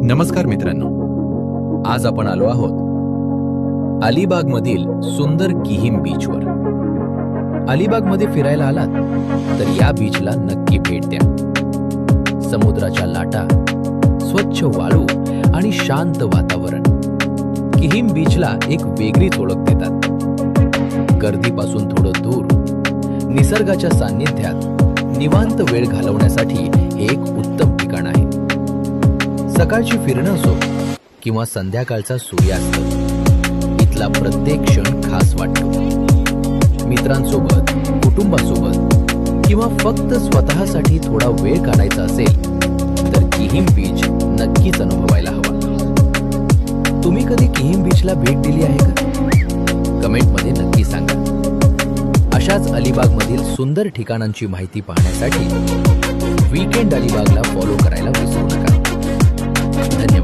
नमस्कार मित्रांनो, आज आपण आलो आहोत अलिबागमधील सुंदर किहिम बीचवर। अलिबागमध्ये फिरायला आलात तर या बीचला नक्की भेट द्या। समुद्राच्या लाटा, स्वच्छ वाळू आणि शांत वातावरण किहिम बीचला एक वेगळीच ओळख देतात। गर्दीपासून थोडं दूर निसर्गाच्या सान्निध्यात निवांत वेळ घालवण्यासाठी हे एक उत्तम ठिकाण आहे। सकाळची फिरणं असो किंवा संध्याकाळचा सूर्यास्त, इथला प्रत्येक क्षण खास वाटतो। मित्रांसोबत, कुटुंबासोबत किंवा फक्त स्वतःसाठी थोडा वेळ काढायचा असेल तर किहिम बीच नक्कीच अनुभवायला हवा। तुम्ही कधी किहिम बीचला भेट दिली आहे का? कमेंटमध्ये नक्की सांगा। अशाच अलिबागमधील सुंदर ठिकाणांची माहिती पाहण्यासाठी वीकेंड अलिबागला फॉलो करायला विसरू नका। धन्यवाद।